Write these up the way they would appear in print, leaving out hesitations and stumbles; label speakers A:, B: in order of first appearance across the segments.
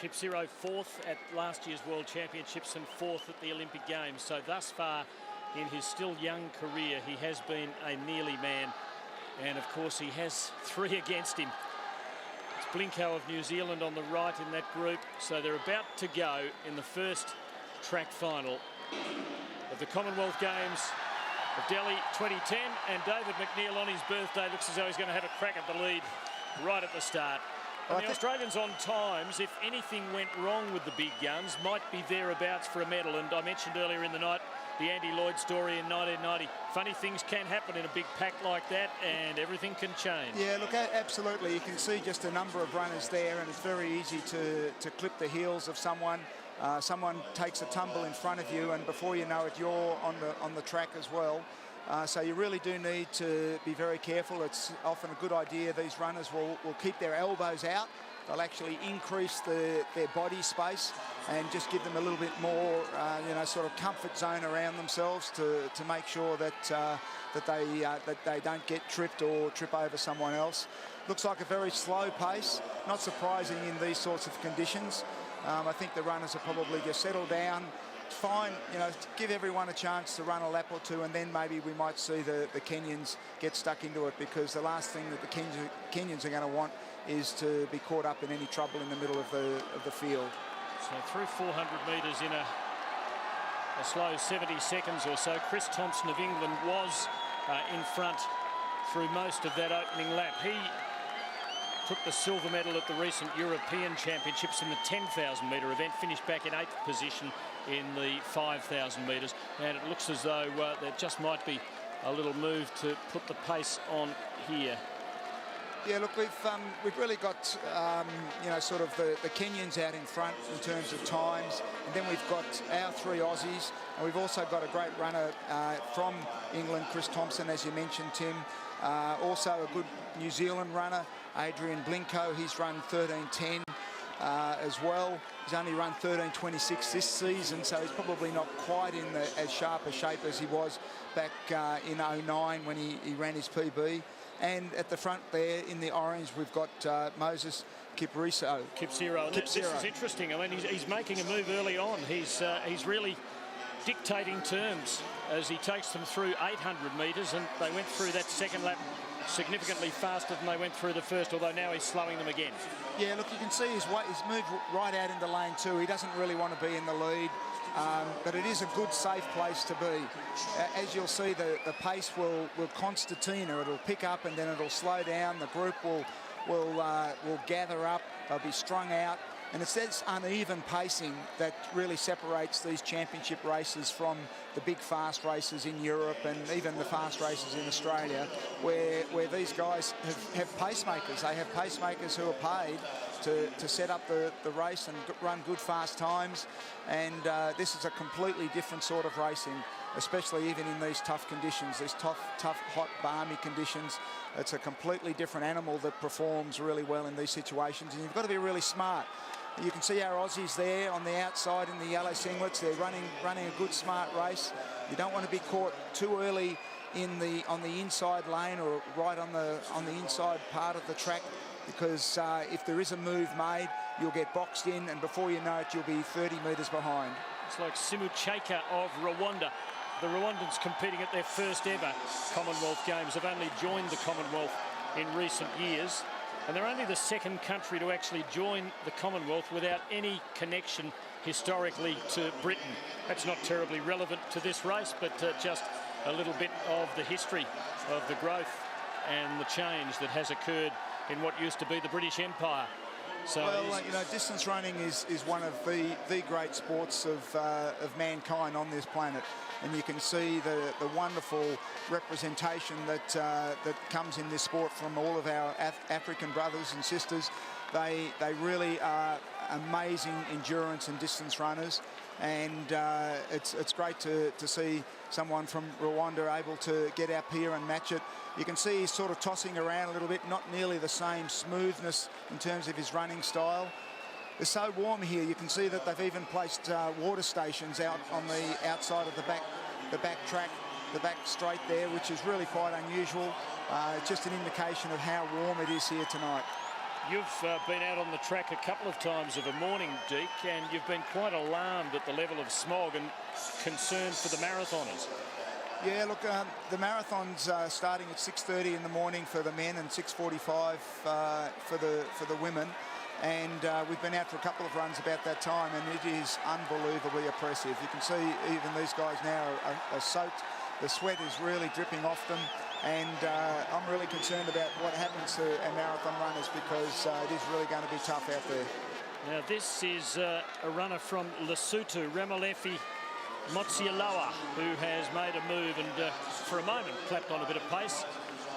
A: Kipsiro fourth at last year's World Championships and fourth at the Olympic Games. So thus far in his still young career, he has been a nearly man. And of course, he has 3 against him. It's Blinko of New Zealand on the right in that group. So they're about to go in the first track final of the Commonwealth Games of Delhi 2010. And David McNeil on his birthday looks as though he's going to have a crack at the lead right at the start. And the Australians on times, if anything went wrong with the big guns, might be thereabouts for a medal. And I mentioned earlier in the night the Andy Lloyd story in 1990. Funny things can happen in a big pack like that, and everything can change.
B: Yeah, look, absolutely. You can see just a number of runners there, and it's very easy to clip the heels of someone. Someone takes a tumble in front of you, and before you know it, you're on the track as well. So you really do need to be very careful. It's often a good idea. These runners will keep their elbows out. They'll actually increase their body space and just give them a little bit more, sort of comfort zone around themselves to make sure that they don't get tripped or trip over someone else. Looks like a very slow pace. Not surprising in these sorts of conditions. I think the runners are probably just settled down. Fine, give everyone a chance to run a lap or two, and then maybe we might see the Kenyans get stuck into it, because the last thing that the Kenyans are going to want is to be caught up in any trouble in the middle of the field.
A: So through 400 metres in a slow 70 seconds or so. Chris Thompson of England was in front through most of that opening lap. He took the silver medal at the recent European Championships in the 10,000 metre event, finished back in 8th position in the 5,000 metres, and it looks as though there just might be a little move to put the pace on here.
B: Yeah, look, we've really got sort of the Kenyans out in front in terms of times, and then we've got our 3 Aussies, and we've also got a great runner from England, Chris Thompson, as you mentioned, Tim. Also a good New Zealand runner, Adrian Blinko. He's run 13:10 as well. He's only run 13:26 this season, so he's probably not quite in as sharp a shape as he was back in 09 when he ran his PB. And at the front there in the orange, we've got Moses Kipsiro.
A: This is interesting. I mean, he's making a move early on. He's really dictating terms as he takes them through 800 metres, and they went through that second lap significantly faster than they went through the first, although now he's slowing them again.
B: Yeah, look, you can see he's moved right out into lane 2. He doesn't really want to be in the lead, but it is a good, safe place to be. As you'll see, the pace will concertina. It'll pick up and then it'll slow down. The group will gather up. They'll be strung out. And it's this uneven pacing that really separates these championship races from the big fast races in Europe and even the fast races in Australia, where these guys have pacemakers. They have pacemakers who are paid to set up the race and run good fast times. And this is a completely different sort of racing, especially even in these tough conditions, these tough, hot, balmy conditions. It's a completely different animal that performs really well in these situations, and you've got to be really smart. You can see our Aussies there on the outside in the yellow singlets. They're running a good, smart race. You don't want to be caught too early on the inside lane or right on the inside part of the track, because if there is a move made, you'll get boxed in, and before you know it, you'll be 30 metres behind.
A: It's like Simucheka of Rwanda. The Rwandans competing at their first ever Commonwealth Games have only joined the Commonwealth in recent years, and they're only the second country to actually join the Commonwealth without any connection historically to Britain. That's not terribly relevant to this race, but just a little bit of the history of the growth and the change that has occurred in what used to be the British Empire. So,
B: well, distance running is one of the great sports of mankind on this planet, and you can see the wonderful representation that comes in this sport from all of our African brothers and sisters. They really are amazing endurance and distance runners, and it's great to see someone from Rwanda able to get up here and match it. You can see he's sort of tossing around a little bit, not nearly the same smoothness in terms of his running style. It's so warm here. You can see that they've even placed water stations out on the outside of the back track, the back straight there, which is really quite unusual. It's just an indication of how warm it is here tonight.
A: You've been out on the track a couple of times of a morning, Deke, and you've been quite alarmed at the level of smog and concerned for the marathoners.
B: Yeah, look, the marathon's starting at 6:30 in the morning for the men and 6:45 for the women. And we've been out for a couple of runs about that time, and it is unbelievably oppressive. You can see even these guys now are soaked. The sweat is really dripping off them. And I'm really concerned about what happens to our marathon runners, because it is really going to be tough out there.
A: Now this is a runner from Lesotho, Ramalefi Motsialawa, who has made a move and for a moment clapped on a bit of pace.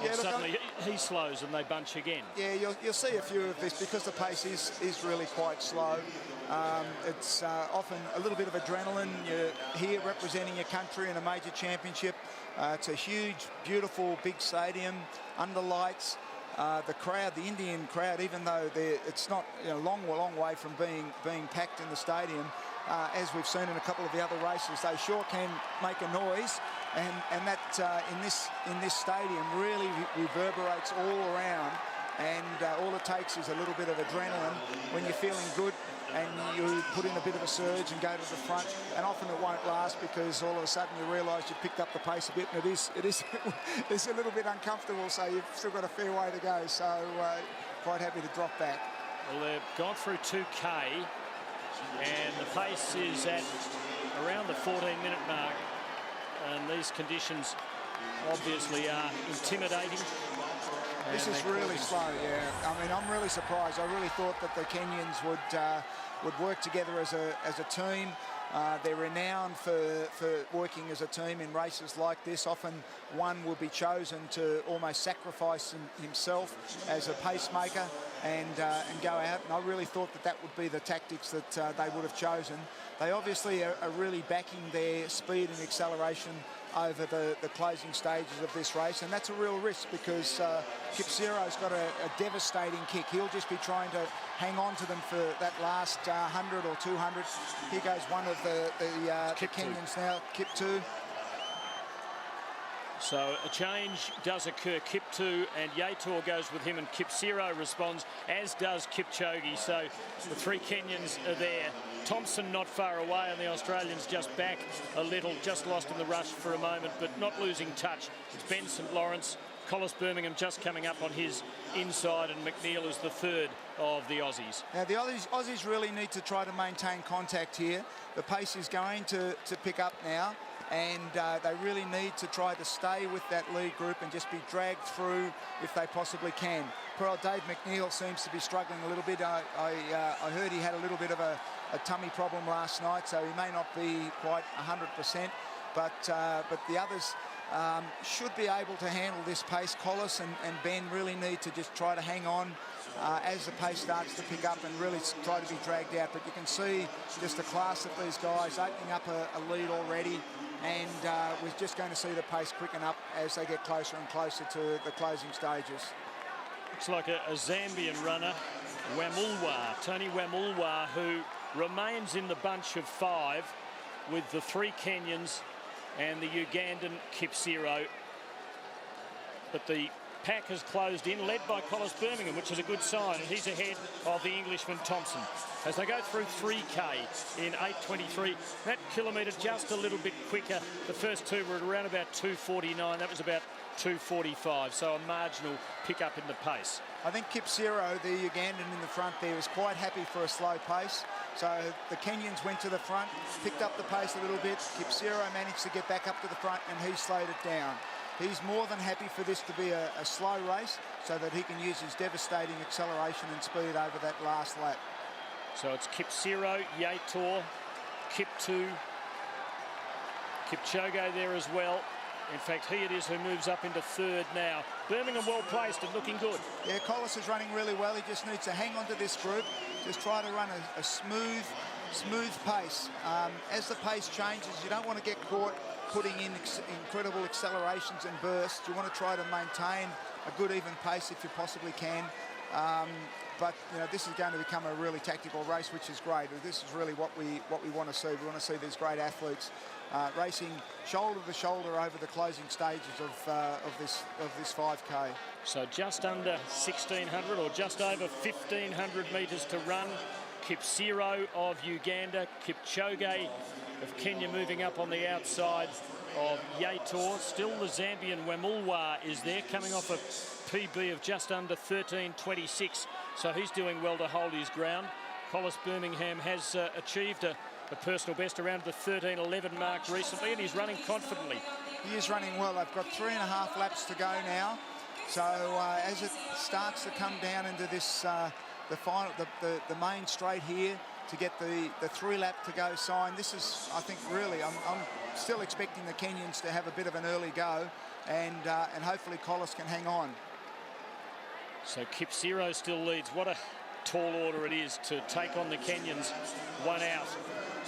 A: Yeah, suddenly he slows and they bunch again.
B: Yeah, you'll see a few of this because the pace is really quite slow. It's often a little bit of adrenaline. You're here representing your country in a major championship. It's a huge, beautiful, big stadium under lights. The crowd, the Indian crowd, even though it's not a long way from being packed in the stadium, as we've seen in a couple of the other races, they sure can make a noise, and that in this stadium really reverberates all around. And all it takes is a little bit of adrenaline when you're feeling good, and you put in a bit of a surge and go to the front, and often it won't last because all of a sudden you realise you've picked up the pace a bit, and it is it's a little bit uncomfortable, so you've still got a fair way to go, so quite happy to drop back.
A: Well, they've gone through 2K, and the pace is at around the 14-minute mark, and these conditions obviously are intimidating.
B: This is really slow, yeah. I mean, I'm really surprised. I really thought that the Kenyans would work together as a team. They're renowned for working as a team in races like this. Often one will be chosen to almost sacrifice himself as a pacemaker and go out. And I really thought that would be the tactics that they would have chosen. They obviously are really backing their speed and acceleration over the closing stages of this race, and that's a real risk because Kipsiro's got a devastating kick. He'll just be trying to hang on to them for that last 100 or 200. Here goes one of the Kenyans now, Kip2.
A: So a change does occur. Kip2 and Yator goes with him, and Kipsiro responds, as does Kipchoge. So the three Kenyans are there. Thompson not far away, and the Australians just back a little, just lost in the rush for a moment, but not losing touch. It's Ben St Lawrence, Collis Birmingham just coming up on his inside, and McNeil is the third of the Aussies.
B: Now the Aussies really need to try to maintain contact here. The pace is going to pick up now, and they really need to try to stay with that lead group and just be dragged through if they possibly can. Poor old Dave McNeil seems to be struggling a little bit. I heard he had a little bit of a tummy problem last night, so he may not be quite 100%, but the others should be able to handle this pace. Collis and Ben really need to just try to hang on as the pace starts to pick up and really try to be dragged out. But you can see just the class of these guys opening up a lead already, and we're just going to see the pace quicken up as they get closer and closer to the closing stages.
A: Looks like a Zambian runner, Wamulwa, Tony Wamulwa, who remains in the bunch of five with the three Kenyans and the Ugandan Kipsiro. But the pack has closed in, led by Collis Birmingham, which is a good sign, and he's ahead of the Englishman Thompson. As they go through 3K in 8:23, that kilometre just a little bit quicker. The first two were at around about 2:49, that was about 2:45, so a marginal pickup in the pace.
B: I think Kipsiro, the Ugandan in the front there, is quite happy for a slow pace. So the Kenyans went to the front, picked up the pace a little bit. Kipsiro managed to get back up to the front, and he slowed it down. He's more than happy for this to be a slow race so that he can use his devastating acceleration and speed over that last lap.
A: So it's Kipsiro, Yator, Kip2, Kipchoge there as well. In fact, he it is who moves up into third now. Birmingham well placed and looking good.
B: Yeah, Collis is running really well. He just needs to hang on to this group. Just try to run a smooth pace. As the pace changes, you don't want to get caught putting in incredible accelerations and bursts. You want to try to maintain a good even pace if you possibly can. But you know, this is going to become a really tactical race, which is great. This is really what we want to see. We want to see these great athletes racing shoulder to shoulder over the closing stages of this 5K.
A: So just under 1,600 or just over 1,500 metres to run. Kipsiro of Uganda, Kipchoge of Kenya moving up on the outside of Yator. Still the Zambian Wemulwa is there, coming off a PB of just under 13.26. So he's doing well to hold his ground. Collis Birmingham has achieved a personal best around the 13.11 mark recently, and he's running confidently.
B: He is running well. They've got 3.5 laps to go now. So as it starts to come down into this the main straight here to get the 3-lap to go sign, this is, I think, really, I'm still expecting the Kenyans to have a bit of an early go, and hopefully Collis can hang on.
A: So Kipsiro still leads. What a tall order it is to take on the Kenyans one out,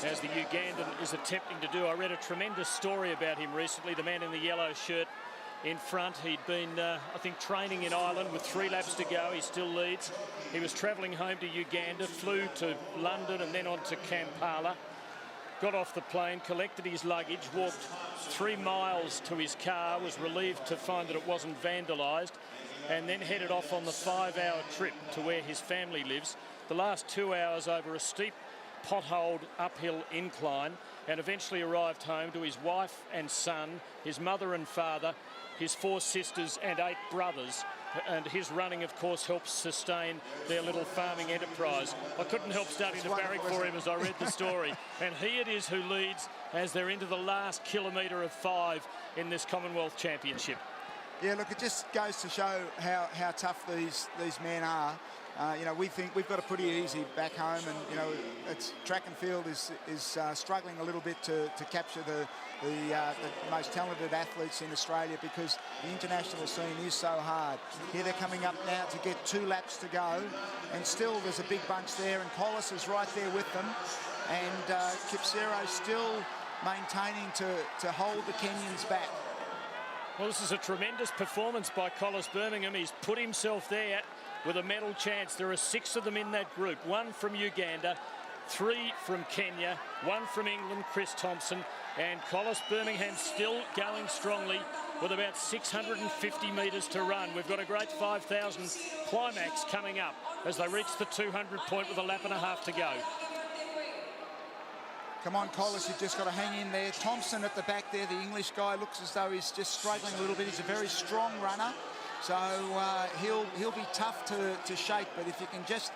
A: as the Ugandan is attempting to do. I read a tremendous story about him recently, the man in the yellow shirt in front. He'd been, I think, training in Ireland with 3 laps to go. He still leads. He was travelling home to Uganda, flew to London and then on to Kampala. Got off the plane, collected his luggage, walked 3 miles to his car, was relieved to find that it wasn't vandalised, and then headed off on the 5-hour trip to where his family lives. The last 2 hours over a steep, potholed uphill incline, and eventually arrived home to his wife and son, his mother and father, his 4 sisters and 8 brothers. And his running, of course, helps sustain their little farming enterprise. I couldn't help starting to barrack for him as I read the story. And he it is who leads as they're into the last kilometre of 5 in this Commonwealth Championship.
B: Yeah, look, it just goes to show how tough these men are. You know, we think we've got it pretty easy back home, and you know, it's track and field is struggling a little bit to capture the most talented athletes in Australia, because the international scene is so hard. Here they're coming up now to get 2 laps to go, and still there's a big bunch there, and Collis is right there with them, and Kipsiro still maintaining to hold the Kenyans back.
A: Well, this is a tremendous performance by Collis Birmingham. He's put himself there with a medal chance. There are 6 of them in that group. 1 from Uganda, 3 from Kenya, 1 from England, Chris Thompson, and Collis Birmingham still going strongly with about 650 metres to run. We've got a great 5,000 climax coming up as they reach the 200 point with a lap and a half to go.
B: Come on, Collis, you've just got to hang in there. Thompson at the back there, the English guy, looks as though he's just struggling a little bit. He's a very strong runner, so he'll be tough to shake. But if you can just,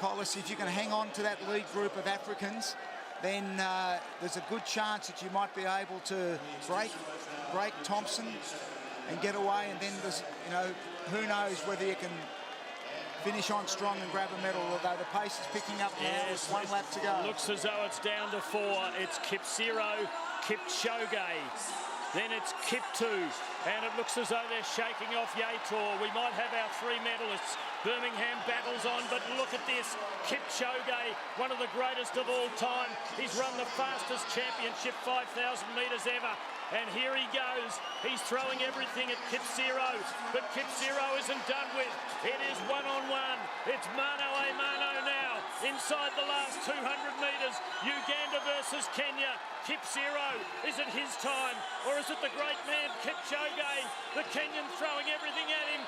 B: Collis, if you can hang on to that lead group of Africans, then there's a good chance that you might be able to break Thompson and get away. And then there's, you know, who knows whether you can finish on strong and grab a medal, although the pace is picking up now.
A: Yes,
B: with 1 lap to go.
A: Looks as though it's down to 4. It's Kipsiro, Kipchoge, then it's Kiptu, and it looks as though they're shaking off Yator. We might have our 3 medalists. Birmingham battles on, but look at this. Kipchoge, one of the greatest of all time. He's run the fastest championship 5,000 metres ever. And here he goes. He's throwing everything at Kipsiro, but Kipsiro isn't done with. It is 1-on-1. It's mano a mano now. Inside the last 200 metres, Uganda versus Kenya. Kipsiro, is it his time, or is it the great man Kipchoge? The Kenyan throwing everything at him.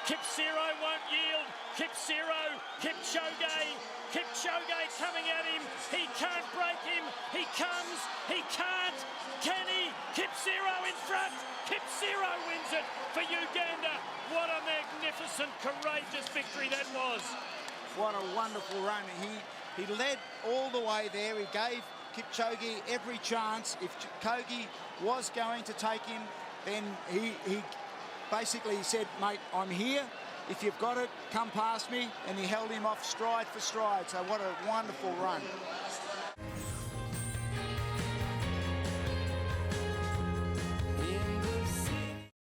A: Kipsiro won't yield. Kipsiro, Kipchoge, Kipchoge coming at him. He can't break him. He comes. He can't. Can he? Kipsiro in front. Kipsiro wins it for Uganda. What a magnificent, courageous victory that was.
B: What a wonderful run. He led all the way there. He gave Kipchoge every chance. If Kipchoge was going to take him, then he basically said, mate, I'm here. If you've got it, come past me. And he held him off stride for stride. So what a wonderful run.